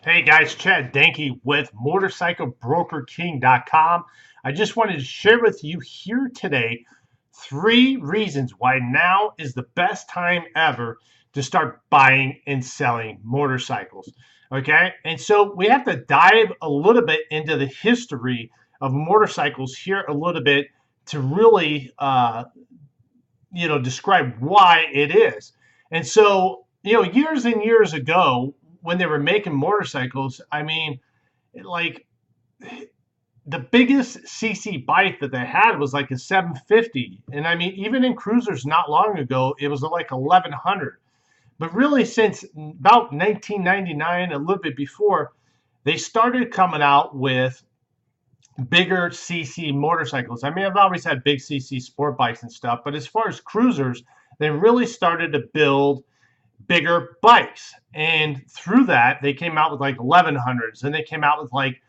Hey guys, Chad Danke with MotorcycleBrokerKing.com. I just wanted to share with you here today 3 reasons why now is the best time ever to start buying and selling motorcycles. Okay, and so we have to dive a little bit into the history of motorcycles here a little bit to really, describe why it is. And so, years and years ago, when they were making motorcycles, I mean, like the biggest CC bike that they had was like a 750. And I mean, even in cruisers not long ago, it was like 1100. But really, since about 1999, a little bit before, they started coming out with bigger CC motorcycles. I mean, I've always had big CC sport bikes and stuff, but as far as cruisers, they really started to build bigger bikes. And through that, they came out with like 1100s, and they came out with like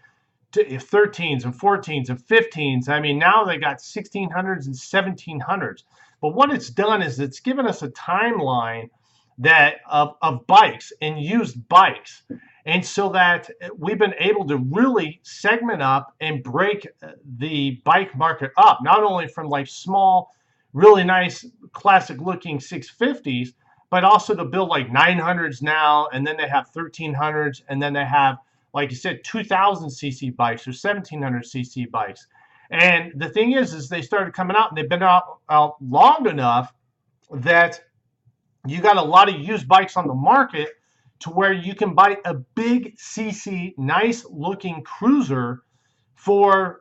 13s and 14s and 15s. I mean, now they got 1600s and 1700s. But what it's done is it's given us a timeline that of bikes and used bikes. And so that we've been able to really segment up and break the bike market up, not only from like small, really nice, classic looking 650s, but also to build like 900s now. And then they have 1300s. And then they have, like you said, 2000cc bikes or 1700cc bikes. And the thing is they started coming out and they've been out long enough that you got a lot of used bikes on the market to where you can buy a big CC, nice looking cruiser for,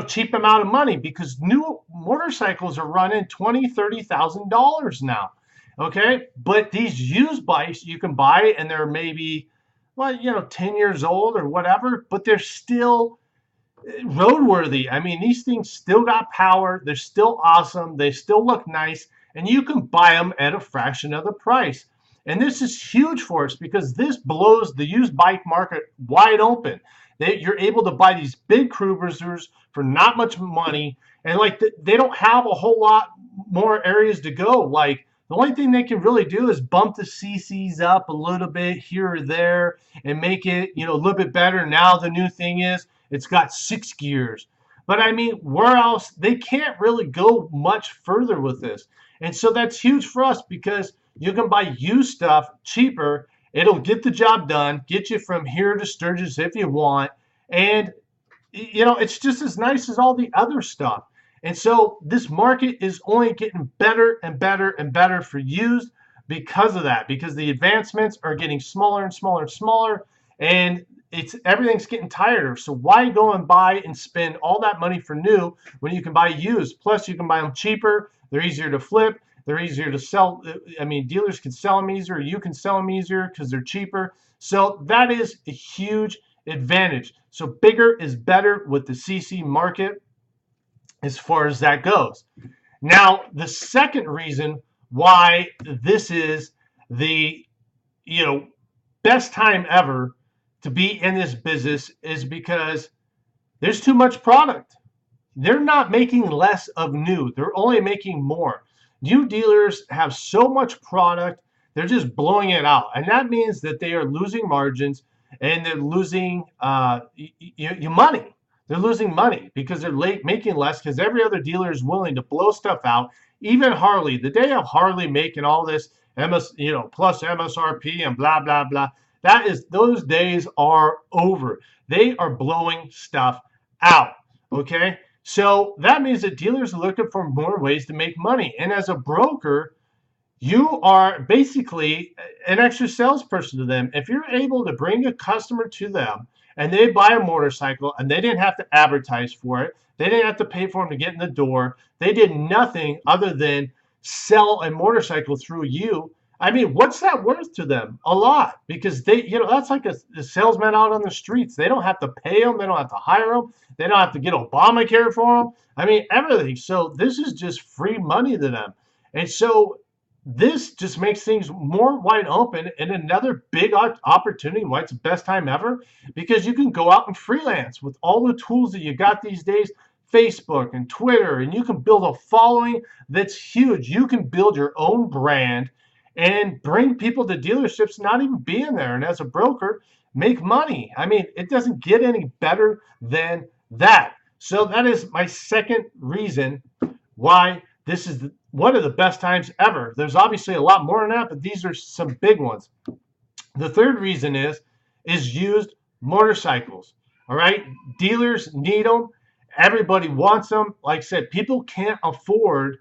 cheap amount of money, because new motorcycles are running $20,000-$30,000 now. Okay, but these used bikes you can buy and they're maybe, well, 10 years old or whatever, but they're still roadworthy. I mean, these things still got power. They're still awesome. They still look nice, and you can buy them at a fraction of the price. And this is huge for us because this blows the used bike market wide open. You're able to buy these big cruisers for not much money, and like they don't have a whole lot more areas to go. Like the only thing they can really do is bump the CCs up a little bit here or there and make it, a little bit better. Now the new thing is it's got 6 gears. But I mean, where else? They can't really go much further with this. And so that's huge for us because you can buy used stuff cheaper. It'll get the job done, get you from here to Sturgis if you want. And, it's just as nice as all the other stuff. And so this market is only getting better and better and better for used because of that, because the advancements are getting smaller and smaller and smaller, and everything's getting tighter. So why go and buy and spend all that money for new when you can buy used? Plus, you can buy them cheaper. They're easier to flip. They're easier to sell. I mean, dealers can sell them easier. You can sell them easier because they're cheaper. So that is a huge advantage. So bigger is better with the CC market as far as that goes. Now, the second reason why this is the, best time ever to be in this business is because there's too much product. They're not making less of new. They're only making more. New dealers have so much product, they're just blowing it out. And that means that they are losing margins and they're losing money. They're losing money because they're making less because every other dealer is willing to blow stuff out. Even Harley, the day of Harley making all this plus MSRP and blah, blah, blah, those days are over. They are blowing stuff out. Okay. So that means that dealers are looking for more ways to make money. And as a broker, you are basically an extra salesperson to them. If you're able to bring a customer to them and they buy a motorcycle and they didn't have to advertise for it, they didn't have to pay for them to get in the door, they did nothing other than sell a motorcycle through you. I mean, what's that worth to them? A lot, because that's like a salesman out on the streets. They don't have to pay them. They don't have to hire them. They don't have to get Obamacare for them. I mean, everything. So this is just free money to them. And so this just makes things more wide open, and another big opportunity why it's the best time ever, because you can go out and freelance with all the tools that you got these days, Facebook and Twitter, and you can build a following that's huge. You can build your own brand and bring people to dealerships not even being there. And as a broker, make money. I mean, it doesn't get any better than that. So that is my second reason why this is one of the best times ever. There's obviously a lot more than that, but these are some big ones. The third reason is used motorcycles. All right, dealers need them. Everybody wants them. Like I said, people can't afford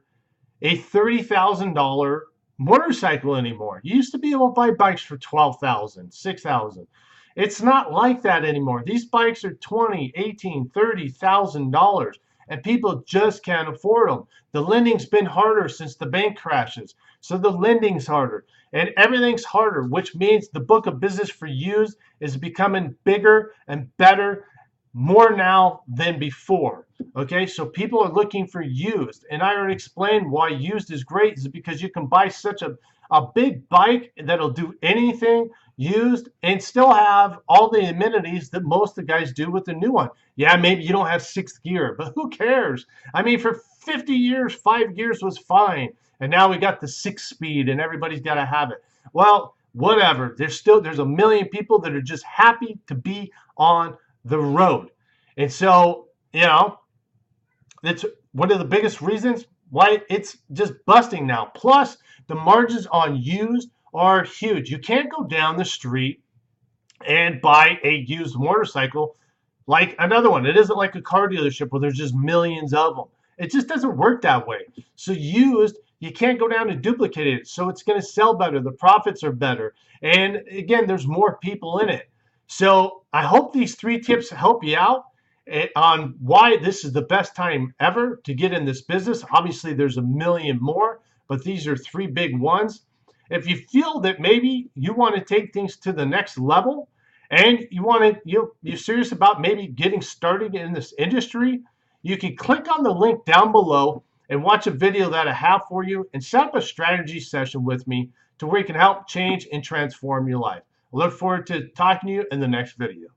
a $30,000 motorcycle anymore. You used to be able to buy bikes for $12,000, $6,000. It's not like that anymore. These bikes are $20,000, $18,000, $30,000, and people just can't afford them. The lending's been harder since the bank crashes, so the lending's harder, and everything's harder, which means the book of business for used is becoming bigger and better, more now than before. Okay, so people are looking for used, and I already explained why used is great. Is because you can buy such a big bike that'll do anything used and still have all the amenities that most of the guys do with the new one. Yeah, maybe you don't have sixth gear, but who cares? I mean, for 50 years, 5 gears was fine, and now we got the 6-speed, and everybody's got to have it. Well, whatever. There's a million people that are just happy to be on the road, and so that's one of the biggest reasons why it's just busting now. Plus, the margins on used are huge. You can't go down the street and buy a used motorcycle like another one. It isn't like a car dealership where there's just millions of them. It just doesn't work that way. So used, you can't go down and duplicate it. So it's going to sell better. The profits are better. And again, there's more people in it. So I hope these 3 tips help you out on why this is the best time ever to get in this business. Obviously, there's a million more, but these are 3 big ones. If you feel that maybe you want to take things to the next level and you're serious about maybe getting started in this industry, you can click on the link down below and watch a video that I have for you and set up a strategy session with me to where you can help change and transform your life. I look forward to talking to you in the next video.